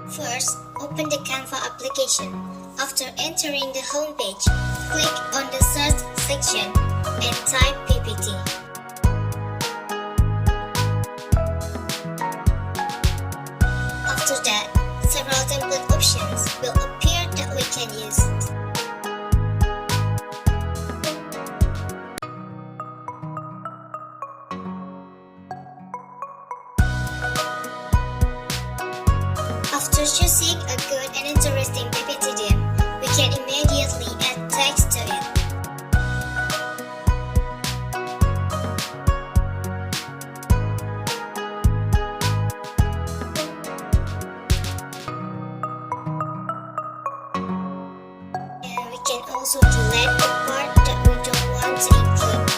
First, open the Canva application. After entering the home page, click on the search section and type PPT. After that, several template options will appear that we can use. After choosing a good and interesting PPT theme, we can immediately add text to it. And we can also delete the part that we don't want to include.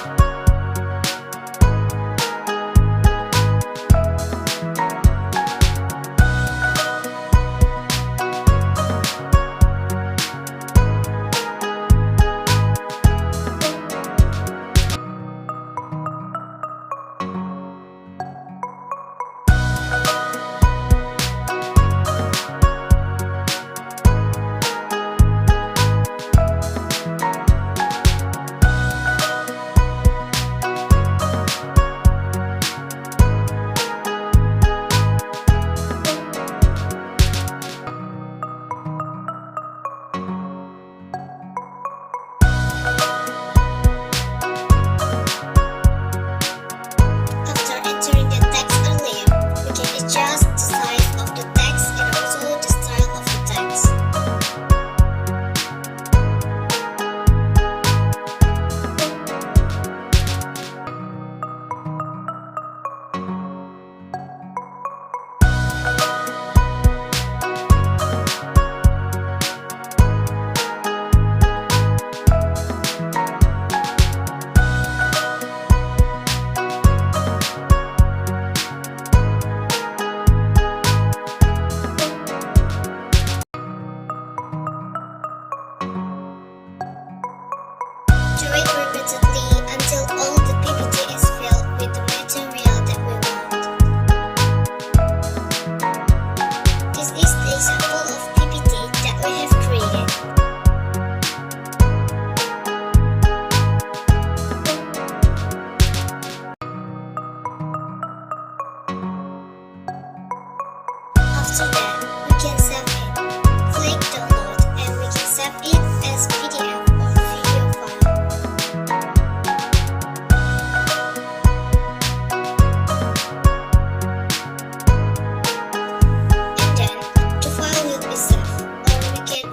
Do it repeatedly until all the PPT is filled with the material that we want. This is the example of PPT that we have created. After that, we can save it. Click download and we can save it as PDF.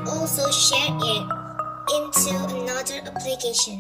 Also share it into another application.